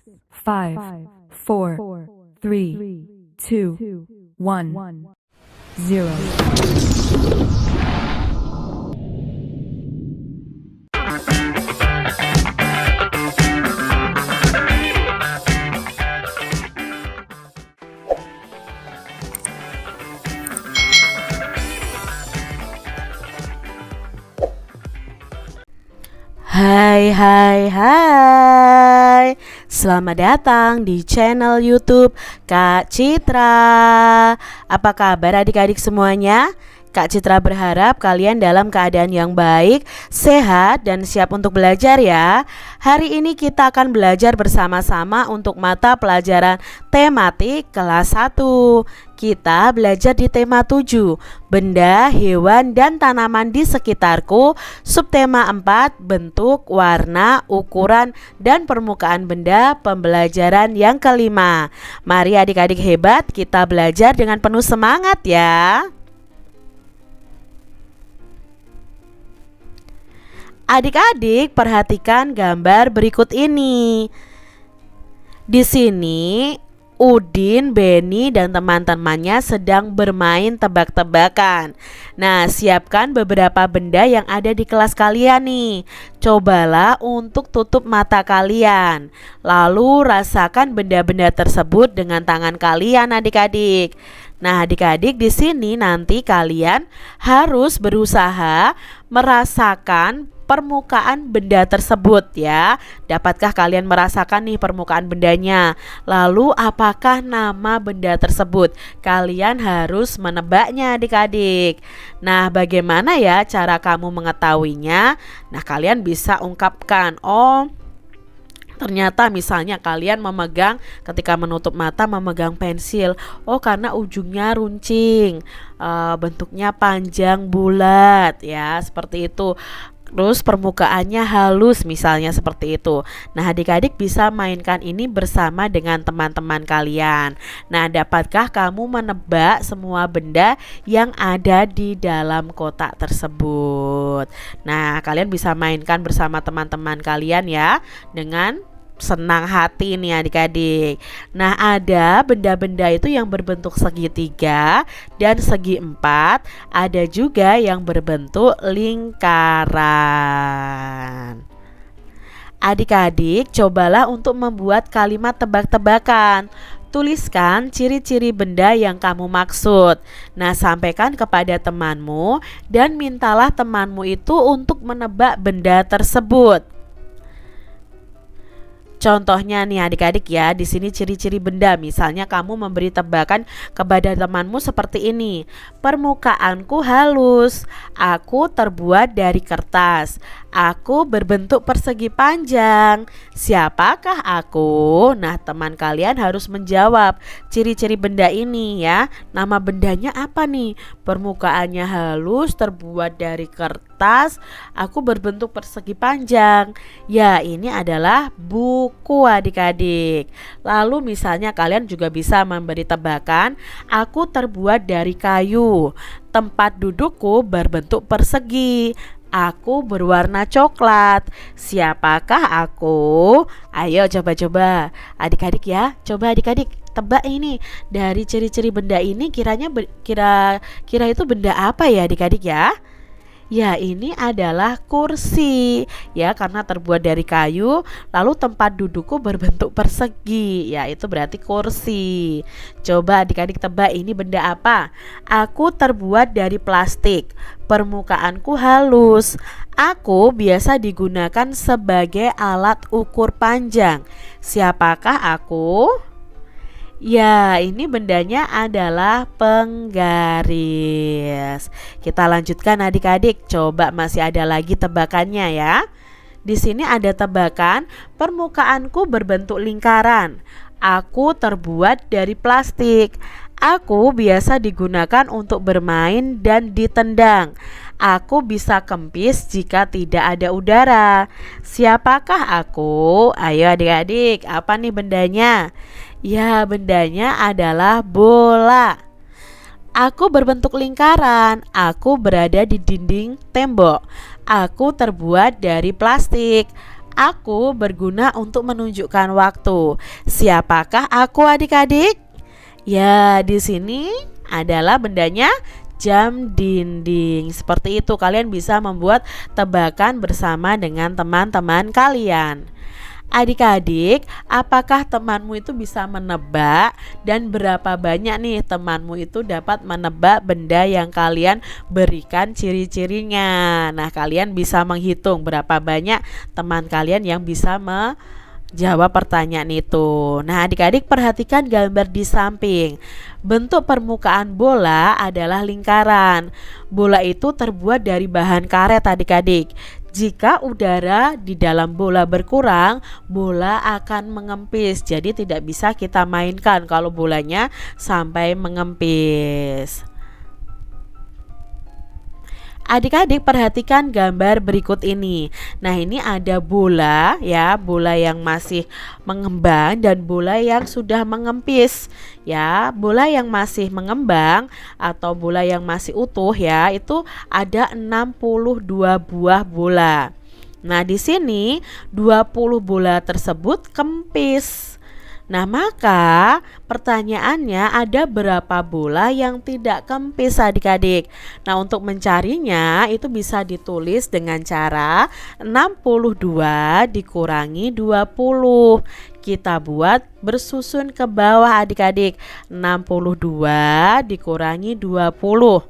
5, 4, 3, 2, 1, 0. Hai, selamat datang di channel YouTube Kak Citra. Apa kabar adik-adik semuanya? Kak Citra berharap kalian dalam keadaan yang baik, sehat, dan siap untuk belajar ya. Hari ini kita akan belajar bersama-sama untuk mata pelajaran tematik kelas 1. Kita belajar di tema 7, benda, hewan, dan tanaman di sekitarku. Subtema 4, bentuk, warna, ukuran, dan permukaan benda. Pembelajaran yang kelima. Mari adik-adik hebat, kita belajar dengan penuh semangat ya. Adik-adik, perhatikan gambar berikut ini. Di sini Udin, Beni, dan teman-temannya sedang bermain tebak-tebakan. Nah, siapkan beberapa benda yang ada di kelas kalian nih. Cobalah untuk tutup mata kalian. Lalu rasakan benda-benda tersebut dengan tangan kalian, adik-adik. Nah, adik-adik, di sini nanti kalian harus berusaha merasakan permukaan benda tersebut ya. Dapatkah kalian merasakan nih permukaan bendanya? Lalu apakah nama benda tersebut? Kalian harus menebaknya adik-adik. Nah, bagaimana ya cara kamu mengetahuinya? Nah, kalian bisa ungkapkan, oh, ternyata misalnya kalian memegang, ketika menutup mata memegang pensil. Oh, karena ujungnya runcing, bentuknya panjang bulat ya, seperti itu. Terus permukaannya halus misalnya seperti itu. Nah, adik-adik bisa mainkan ini bersama dengan teman-teman kalian. Nah, dapatkah kamu menebak semua benda yang ada di dalam kotak tersebut? Nah, kalian bisa mainkan bersama teman-teman kalian ya, dengan senang hati nih adik-adik. Nah, ada benda-benda itu yang berbentuk segitiga dan segi empat. Ada juga yang berbentuk lingkaran. Adik-adik, cobalah untuk membuat kalimat tebak-tebakan. Tuliskan ciri-ciri benda yang kamu maksud. Nah, sampaikan kepada temanmu dan mintalah temanmu itu untuk menebak benda tersebut. Contohnya nih adik-adik ya, di sini ciri-ciri benda. Misalnya kamu memberi tebakan kepada temanmu seperti ini. Permukaanku halus, aku terbuat dari kertas, aku berbentuk persegi panjang. Siapakah aku? Nah, teman kalian harus menjawab ciri-ciri benda ini ya. Nama bendanya apa nih? Permukaannya halus, terbuat dari kertas, aku berbentuk persegi panjang. Ya, ini adalah buku adik-adik. Lalu misalnya kalian juga bisa memberi tebakan, aku terbuat dari kayu, tempat dudukku berbentuk persegi, aku berwarna coklat. Siapakah aku? Ayo coba-coba adik-adik ya. Coba adik-adik tebak ini, dari ciri-ciri benda ini kira-kira itu benda apa ya adik-adik ya? Ya, ini adalah kursi ya, karena terbuat dari kayu, lalu tempat dudukku berbentuk persegi. Ya, itu berarti kursi. Coba adik-adik tebak ini benda apa? Aku terbuat dari plastik, permukaanku halus, aku biasa digunakan sebagai alat ukur panjang. Siapakah aku? Ya, ini bendanya adalah penggaris. Kita lanjutkan adik-adik. Coba masih ada lagi tebakannya ya. Di sini ada tebakan, permukaanku berbentuk lingkaran, aku terbuat dari plastik, aku biasa digunakan untuk bermain dan ditendang, aku bisa kempis jika tidak ada udara. Siapakah aku? Ayo adik-adik, apa nih bendanya? Ya, bendanya adalah bola. Aku berbentuk lingkaran, aku berada di dinding tembok, aku terbuat dari plastik, Aku berguna untuk menunjukkan waktu. Siapakah aku adik-adik? Ya, di sini adalah bendanya jam dinding. Seperti itu, kalian bisa membuat tebakan bersama dengan teman-teman kalian. Adik-adik, apakah temanmu itu bisa menebak dan berapa banyak nih temanmu itu dapat menebak benda yang kalian berikan ciri-cirinya? Nah, kalian bisa menghitung berapa banyak teman kalian yang bisa menjawab pertanyaan itu. Nah, adik-adik perhatikan gambar di samping. Bentuk permukaan bola adalah lingkaran. Bola itu terbuat dari bahan karet adik-adik. Jika udara di dalam bola berkurang, bola akan mengempis. Jadi tidak bisa kita mainkan kalau bolanya sampai mengempis. Adik-adik perhatikan gambar berikut ini. Nah, ini ada bola ya, bola yang masih mengembang dan bola yang sudah mengempis. Ya, bola yang masih mengembang atau bola yang masih utuh ya, itu ada 62 buah bola. Nah, di sini 20 bola tersebut kempis. Nah, maka pertanyaannya ada berapa bola yang tidak kempis adik-adik? Nah, untuk mencarinya itu bisa ditulis dengan cara 62 dikurangi 20. Kita buat bersusun ke bawah adik-adik. 62 dikurangi 20.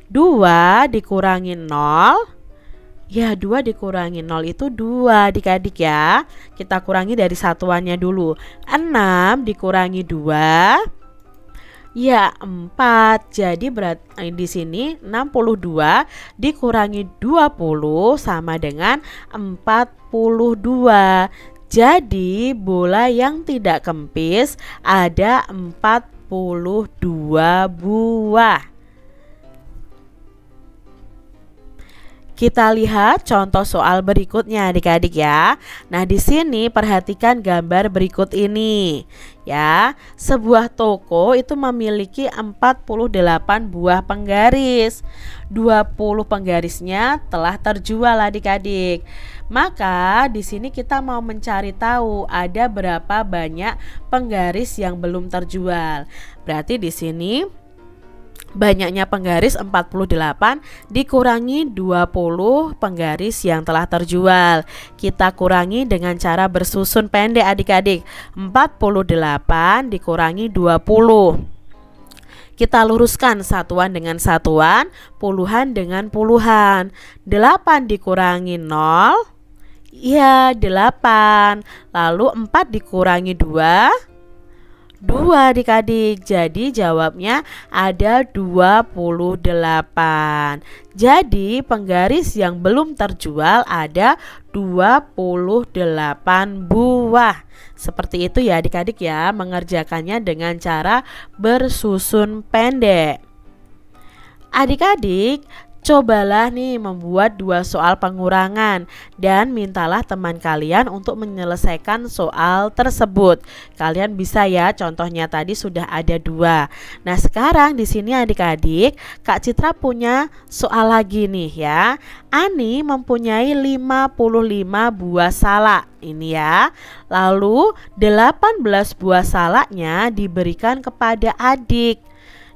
2 dikurangi 0. Ya, 2 dikurangi 0 itu 2 adik-adik ya. Kita kurangi dari satuannya dulu. 6 dikurangi 2. Ya, 4. Jadi di sini 62 dikurangi 20 sama dengan 42. Jadi bola yang tidak kempis ada 42 buah. Kita lihat contoh soal berikutnya adik-adik ya. Nah, di sini perhatikan gambar berikut ini. Ya, sebuah toko itu memiliki 48 buah penggaris. 20 penggarisnya telah terjual adik-adik. Maka di sini kita mau mencari tahu ada berapa banyak penggaris yang belum terjual. Berarti di sini banyaknya penggaris 48 dikurangi 20 penggaris yang telah terjual. Kita kurangi dengan cara bersusun pendek adik-adik. 48 dikurangi 20. Kita luruskan satuan dengan satuan, puluhan dengan puluhan. 8 dikurangi 0. Ya, 8. Lalu 4 dikurangi 2. 2 adik-adik. Jadi jawabnya ada 28. Jadi penggaris yang belum terjual ada 28 buah. Seperti itu ya adik-adik ya, mengerjakannya dengan cara bersusun pendek. Adik-adik, cobalah nih membuat 2 soal pengurangan dan mintalah teman kalian untuk menyelesaikan soal tersebut. Kalian bisa ya, contohnya tadi sudah ada 2. Nah, sekarang di sini adik-adik, Kak Citra punya soal lagi nih ya. Ani mempunyai 55 buah salak. Ini ya. Lalu 18 buah salaknya diberikan kepada adik.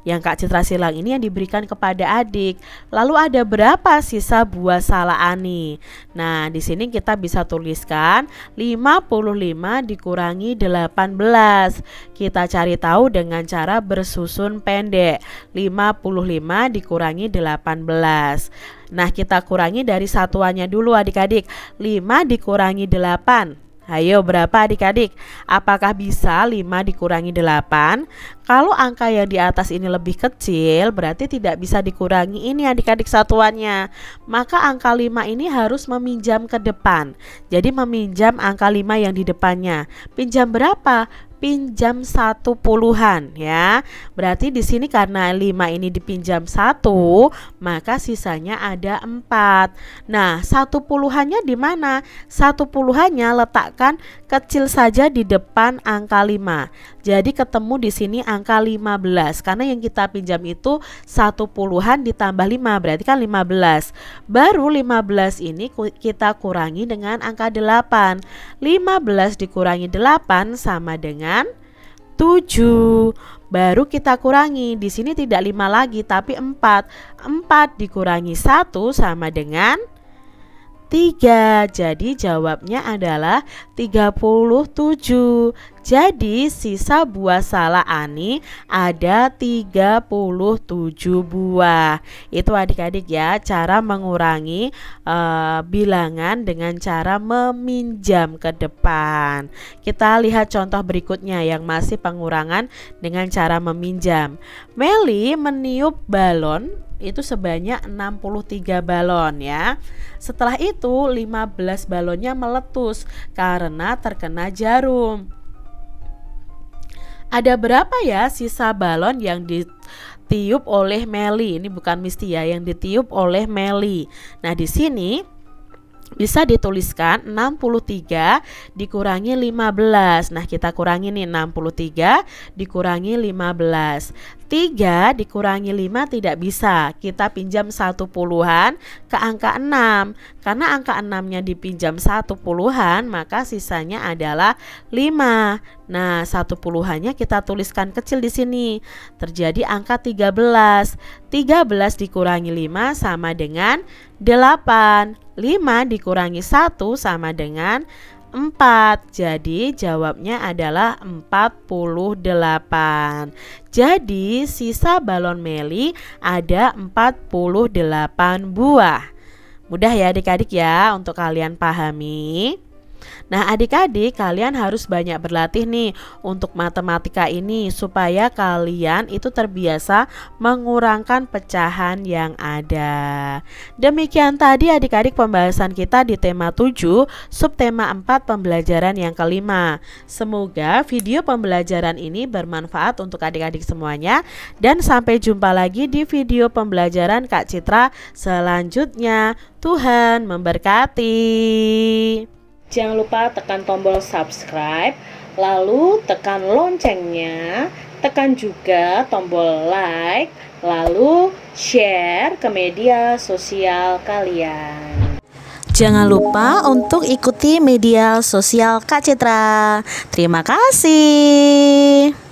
Yang Kak Citra silang ini yang diberikan kepada adik. Lalu ada berapa sisa buah salak Ani? Nah, di sini kita bisa tuliskan 55 dikurangi 18. Kita cari tahu dengan cara bersusun pendek. 55 dikurangi 18. Nah, kita kurangi dari satuannya dulu adik-adik. 5 dikurangi 8. Ayo, berapa adik-adik? Apakah bisa 5 dikurangi 8? Kalau angka yang di atas ini lebih kecil, berarti tidak bisa dikurangi ini adik-adik satuannya. Maka angka 5 ini harus meminjam ke depan. Jadi meminjam angka 5 yang di depannya. Pinjam berapa? pinjam 1/10 ya. Berarti di sini karena 5 ini dipinjam 1, maka sisanya ada 4. Nah, 1/10-nya di mana? 1/10-nya letakkan kecil saja di depan angka 5. Jadi ketemu di sini angka 15 karena yang kita pinjam itu 1/10 ditambah 5 berarti kan 15. Baru 15 ini kita kurangi dengan angka 8. 15 dikurangi 8 sama dengan 7. Baru kita kurangi. Di sini tidak 5 lagi tapi 4. 4 dikurangi 1 sama dengan 3. Jadi jawabnya adalah 37. Jadi sisa buah salak Ani ada 37 buah. Itu adik-adik ya, cara mengurangi bilangan dengan cara meminjam ke depan. Kita lihat contoh berikutnya yang masih pengurangan dengan cara meminjam. Meli meniup balon itu sebanyak 63 balon ya. Setelah itu 15 balonnya meletus karena terkena jarum. Ada berapa ya sisa balon yang ditiup oleh Meli? Ini bukan Misti ya, yang ditiup oleh Meli. Nah, di sini bisa dituliskan 63 dikurangi 15. Nah, kita kurangi nih 63 dikurangi 15. 3 dikurangi 5 tidak bisa. Kita pinjam 1/10 ke angka 6. Karena angka 6-nya dipinjam 1/10, maka sisanya adalah 5. Nah, 1/10-nya kita tuliskan kecil di sini. Terjadi angka 13. 13 dikurangi 5 sama dengan 8. 5 dikurangi 1 sama dengan 4. Jadi jawabnya adalah 48. Jadi sisa balon Meli ada 48 buah. Mudah ya adik-adik ya untuk kalian pahami. Nah, adik-adik kalian harus banyak berlatih nih untuk matematika ini supaya kalian itu terbiasa mengurangkan pecahan yang ada. Demikian tadi adik-adik pembahasan kita di tema 7, subtema 4 pembelajaran yang kelima. Semoga video pembelajaran ini bermanfaat untuk adik-adik semuanya dan sampai jumpa lagi di video pembelajaran Kak Citra selanjutnya. Tuhan memberkati. Jangan lupa tekan tombol subscribe, lalu tekan loncengnya, tekan juga tombol like, lalu share ke media sosial kalian. Jangan lupa untuk ikuti media sosial Kak Citra. Terima kasih.